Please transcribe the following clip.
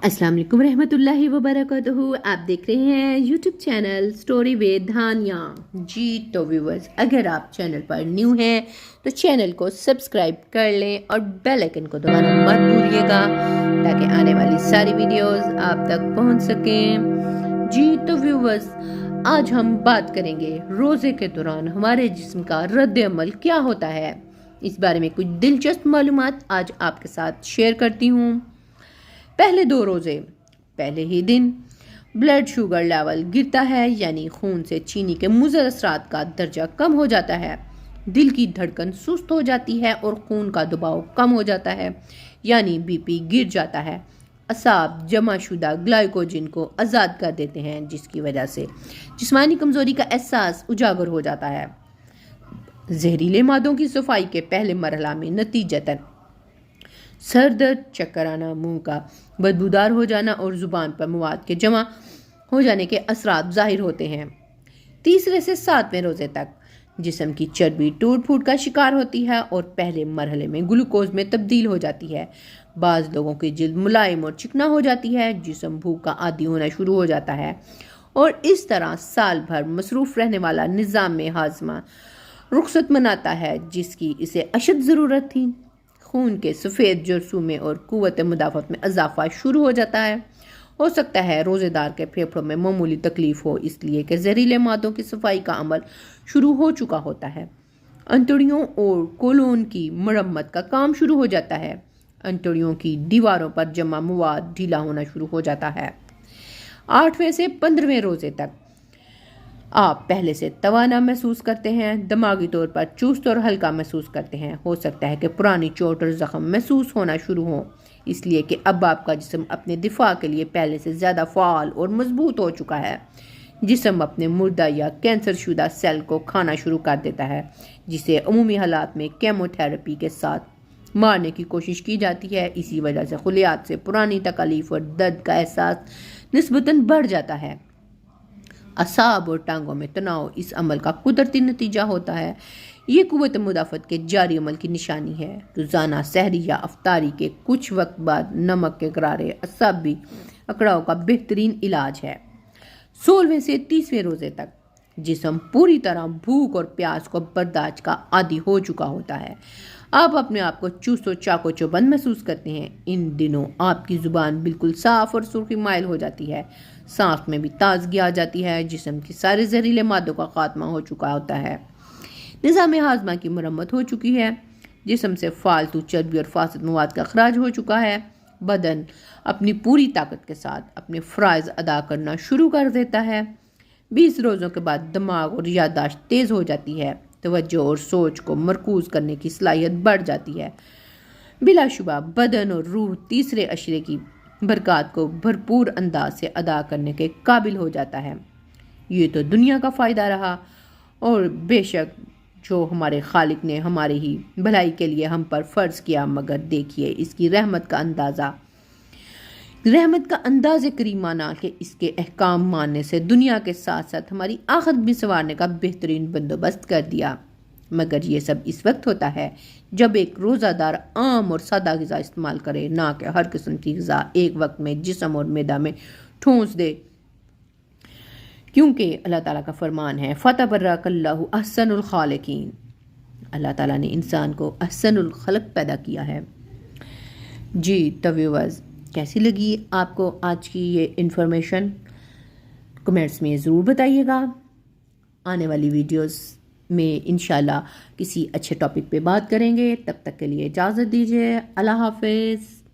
अस्सलाम वालेकुम रहमतुल्लाहि व बरकातहू। आप देख रहे हैं यूट्यूब चैनल स्टोरी विद धानिया। जी तो व्यूवर्स, अगर आप चैनल पर न्यू हैं तो चैनल को सब्सक्राइब कर लें और बेल आइकन को दबाना मत भूलिएगा ताकि आने वाली सारी वीडियोस आप तक पहुंच सकें। जी तो व्यूवर्स, आज हम बात करेंगे रोज़े के दौरान हमारे जिस्म का रद्द अमल क्या होता है। इस बारे में कुछ दिलचस्प मालूमात आज आपके साथ शेयर करती हूँ। पहले 2 रोज़े पहले ही दिन ब्लड शुगर लेवल गिरता है, यानी खून से चीनी के मुज़र असरात का दर्जा कम हो जाता है। दिल की धड़कन सुस्त हो जाती है और खून का दबाव कम हो जाता है, यानी बीपी गिर जाता है। असाब जमा शुदा ग्लाइकोजन को आज़ाद कर देते हैं, जिसकी वजह से जिस्मानी कमज़ोरी का एहसास उजागर हो जाता है। जहरीले मादों की सफाई के पहले मरहला में नतीजतन सर दर्द, चक्कर आना, मुंह का बदबूदार हो जाना और ज़ुबान पर मवाद के जमा हो जाने के असरात ज़ाहिर होते हैं। 3 से 7वें रोज़े तक जिस्म की चर्बी टूट फूट का शिकार होती है और पहले मरहले में ग्लूकोज में तब्दील हो जाती है। बाज़ लोगों की जिल्द मुलायम और चिकना हो जाती है, जिस्म भूख का आदी होना शुरू हो जाता है और इस तरह साल भर मसरूफ़ रहने वाला निज़ाम में हाजमा रुखसत मनाता है, जिसकी इसे अशद ज़रूरत थी। खून के सफ़ेद जरसूमे और कुव्वत मुदाफ़त में इजाफा शुरू हो जाता है। हो सकता है रोज़ेदार के फेफड़ों में मामूली तकलीफ हो, इसलिए कि जहरीले मादों की सफाई का अमल शुरू हो चुका होता है। अंतड़ियों और कोलोन की मरम्मत का काम शुरू हो जाता है। अंतड़ियों की दीवारों पर जमा मवाद ढीला होना शुरू हो जाता है। 8वें से 15वें रोज़े तक आप पहले से तवाना महसूस करते हैं, दिमागी तौर पर चुस्त और हल्का महसूस करते हैं। हो सकता है कि पुरानी चोट और ज़ख्म महसूस होना शुरू हो, इसलिए कि अब आपका जिस्म अपने दिफा के लिए पहले से ज़्यादा फ़ाल और मजबूत हो चुका है। जिस्म अपने मुर्दा या कैंसर शुदा सेल को खाना शुरू कर देता है, जिसे अमूमी हालात में केमोथेरेपी के साथ मारने की कोशिश की जाती है। इसी वजह से खुलियात से पुरानी तकलीफ और दर्द का एहसास निस्बतन बढ़ जाता है। असाब और टांगों में तनाव इस अमल का कुदरती नतीजा होता है। ये कुव्वत मुदाफ़त के जारी अमल की निशानी है। रोज़ाना सहरी या अफ्तारी के कुछ वक्त बाद नमक के गरारे असाबी अकड़ाव का बेहतरीन इलाज है। 16वें से 30वें रोज़े तक जिस्म पूरी तरह भूख और प्यास को बर्दाश्त का आदी हो चुका होता है। आप अपने आप को चुस्त और चाको चौबंद महसूस करते हैं। इन दिनों आपकी ज़ुबान बिल्कुल साफ़ और सुर्खी माइल हो जाती है। सांस में भी ताजगी आ जाती है। जिस्म की सारे जहरीले मादों का खात्मा हो चुका होता है। निज़ाम हाजमा की मरम्मत हो चुकी है। जिस्म से फालतू चर्बी और फासिद मवाद का अखराज हो चुका है। बदन अपनी पूरी ताकत के साथ अपने फ़राइज़ अदा करना शुरू कर देता है। 20 रोज़ों के बाद दिमाग और याददाश्त तेज़ हो जाती है। तवज्जो और सोच को मरकूज़ करने की सलाहियत बढ़ जाती है। बिलाशुबा बदन और रूह तीसरे अशरे की बरक़ात को भरपूर अंदाज से अदा करने के काबिल हो जाता है। ये तो दुनिया का फ़ायदा रहा, और बेशक जो हमारे खालिक ने हमारी ही भलाई के लिए हम पर फ़र्ज़ किया, मगर देखिए इसकी रहमत का अंदाज़ करीमाना कि इसके अहकाम मानने से दुनिया के साथ साथ हमारी आखिरत भी संवारने का बेहतरीन बंदोबस्त कर दिया। मगर ये सब इस वक्त होता है जब एक रोज़ादार आम और सादा ग़िज़ा इस्तेमाल करे, ना कि हर किस्म की ग़िज़ा एक वक्त में जिस्म और मैदा में ठूंस दे। क्योंकि अल्लाह ताला का फरमान है, फ़तबर्रकल्लाहु अहसनुल खालिकीन। अल्लाह ताला ने इंसान को अहसनुल खल्क़ पैदा किया है। जी तो व्यूअर्स, कैसी लगी आपको आज की ये इन्फॉर्मेशन? कमेंट्स में ज़रूर बताइएगा। आने वाली वीडियोस में इंशाल्लाह किसी अच्छे टॉपिक पे बात करेंगे। तब तक के लिए इजाज़त दीजिए। अल्लाह हाफ़िज़।